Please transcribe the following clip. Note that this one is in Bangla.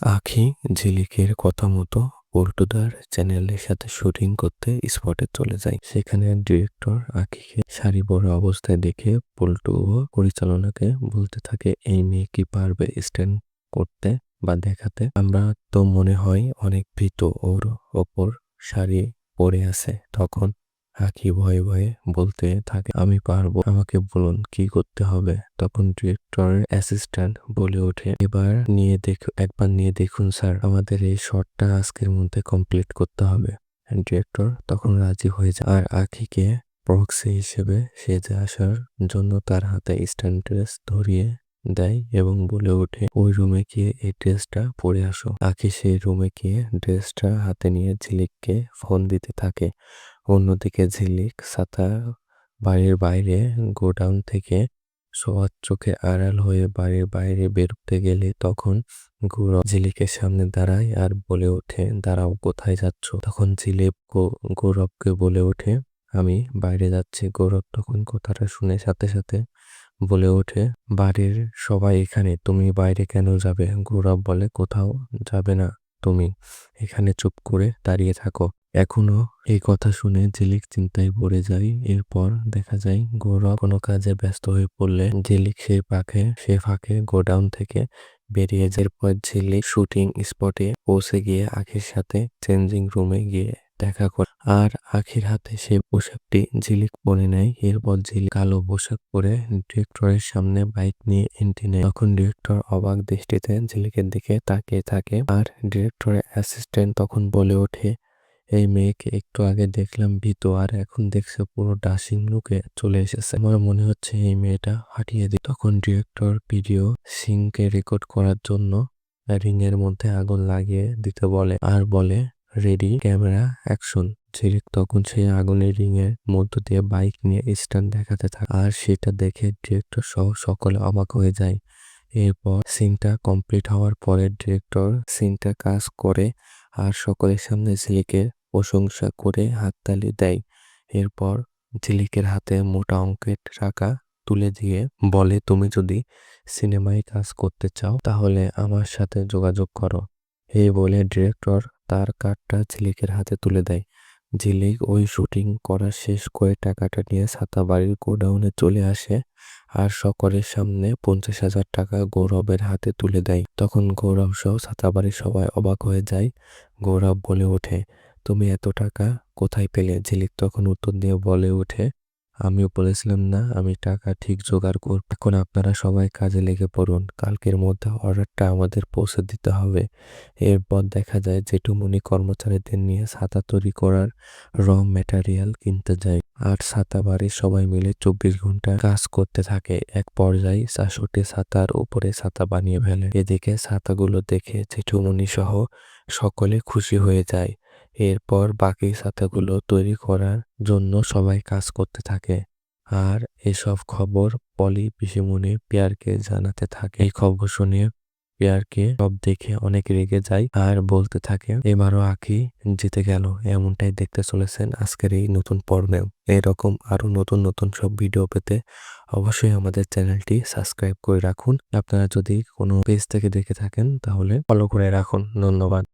আঁখি ঝিলিকের কথা মতো পল্টুদার চ্যানেলের সাথে শুটিং করতে স্পটে চলে যায়। সেখানে ডিরেক্টর আঁখিকে শাড়ি পরা অবস্থায় দেখে পল্টু ও পরিচালনাকে বলতে থাকে, এই মেয়ে কি পারবে স্ট্যান্ড করতে বা দেখাতে? আমরা তো মনে হয় অনেক ভীত ওর ওপর শাড়ি পরে আছে। তখন আঁখি ভয়ে ভয়ে বলতে থাকে, আমি পারবো, আমাকে বলুন কি করতে হবে। তখন ডিরেক্টরের অ্যাসিস্ট্যান্ট বলে ওঠে, একবার নিয়ে দেখুন স্যার, আমাদের এই শটটা আজকের মধ্যে কমপ্লিট করতে হবে। ডিরেক্টর তখন রাজি হয়ে যায় আর আঁখিকে প্রক্সি হিসেবে সেজে আসার জন্য তার হাতে স্ট্যান্ড ড্রেস ধরিয়ে দেয় এবং বলে ওঠে, ওই রুমে গিয়ে এই ড্রেসটা পরে আসো। আঁখি সেই রুমে গিয়ে ড্রেসটা হাতে নিয়ে ঝিলিককে ফোন দিতে থাকে। অন্যদিকে ঝিলিক ছাতা বাড়ির বাইরে গোডাউন থেকে সবার চোখে আড়াল হয়ে বাড়ির বাইরে বেরোতে গেলে তখন গৌরব ঝিলিকের সামনে দাঁড়ায় আর বলে ওঠে, দাঁড়াও, কোথায় যাচ্ছ? তখন ঝিলিক গৌরবকে বলে ওঠে, আমি বাইরে যাচ্ছি। গৌরব তখন কথাটা শুনে সাথে সাথে বলে ওঠে, বাড়ির সবাই এখানে, তুমি বাইরে কেন যাবে? গৌরব বলে, কোথাও যাবে না, তুমি এখানে চুপ করে দাঁড়িয়ে থাকো। এখনো এই কথা শুনে ঝিলিক চিন্তায় পড়ে যায়। এরপর দেখা যায় গৌরব কোনো কাজে ব্যস্ত হয়ে পড়লে ঝিলিক সে ফাঁকে গোডাউন থেকে বেরিয়ে যায়। এরপর ঝিলিক শুটিং স্পটে পৌঁছে গিয়ে আখির সাথে চেঞ্জিং রুমে গিয়ে দেখা করে আর আখির হাতে সেই পোশাকটি ঝিলিক পরে নেয়। এরপর ঝিলিক কালো পোশাক পরে ডিরেক্টরের সামনে বাইক নিয়ে এন্ট্রি নেয়। তখন ডিরেক্টর অবাক দৃষ্টিতে ঝিলিকের দিকে তাকিয়ে থাকে আর ডিরেক্টরের অ্যাসিস্ট্যান্ট তখন বলে ওঠে, এই মেয়েকে একটু আগে দেখলাম ভীত, আর এখন দেখছে পুরো ডাসিং লুকে চলে এসেছে। আমার মনে হচ্ছে এই মেয়েটা হাঁটিয়ে দিই। তখন ডিরেক্টর ভিডিও সিংকে রেকর্ড করার জন্য রিং এর মধ্যে আগুন লাগিয়ে দিতে বলে রেডি, ক্যামেরা, অ্যাকশন। ঝিলিক তখন সেই আগুনের রিং এর মধ্য দিয়ে বাইক নিয়ে স্ট্যান্ড দেখাতে থাকে আর সেটা দেখে ডিরেক্টর সহ সকলে অবাক হয়ে যায়। এরপর সিনটা কমপ্লিট হওয়ার পরে ডিরেক্টর সিনটা কাজ করে আর সকলের সামনে ঝিলিকের প্রশংসা করে হাততালি দেয়। এরপর ঝিলিকের হাতে মোটা অঙ্কের টাকা তুলে দিয়ে বলে, তুমি যদি সিনেমায় কাজ করতে চাও তাহলে আমার সাথে যোগাযোগ করো। এই বলে ডিরেক্টর তার কার্ডটা ঝিলিকের হাতে তুলে দেয়। ঝিলিক ওই শুটিং করা শেষ করে টাকাটা নিয়ে ছাতাবাড়ির গোডাউনে চলে আসে আর সকলের সামনে 50,000 টাকা গৌরবের হাতে তুলে দেয়। তখন গৌরব সহ ছাতাবাড়ির সবাই অবাক হয়ে যায়। গৌরব বলে ওঠে, তুমি এত টাকা কোথায় পেলে? ঝিলিক তখন উত্তর দিয়ে বলে ওঠে, আমিও বলেছিলাম না আমি টাকা ঠিক জোগাড় করব। এখন আপনারা সবাই কাজে লেগে পড়ুন, কালকের মধ্যে অর্ডারটা আমাদের পৌঁছে দিতে হবে। এরপর দেখা যায় জেঠুমনি কর্মচারীদের নিয়ে ছাতা তৈরি করার র ম্যাটেরিয়াল কিনতে যায় আর ছাতা বাড়ির সবাই মিলে 24 ঘন্টা কাজ করতে থাকে। এক পর্যায়ে 400টি ছাতার উপরে ছাতা বানিয়ে ফেলে। এদিকে ছাতাগুলো দেখে জেঠুমনি সহ সকলে খুশি হয়ে যায়। এরপর বাকি ছাতাগুলো তৈরি করার জন্য সবাই কাজ করতে থাকে আর এসব খবর পলি পিসিমণি পিয়ারকে জানাতে থাকে। এই খবর শুনে পিয়ারকে সব দেখে অনেক রেগে যায় আর বলতে থাকে, এবারও আঁখি জিতে গেল। এমনটাই দেখতে চলেছেন আজকের এই নতুন পর্বে। এরকম আরো নতুন নতুন সব ভিডিও পেতে অবশ্যই আমাদের চ্যানেলটি সাবস্ক্রাইব করে রাখুন। আপনারা যদি কোনো পেজ থেকে দেখে থাকেন তাহলে ফলো করে রাখুন। ধন্যবাদ।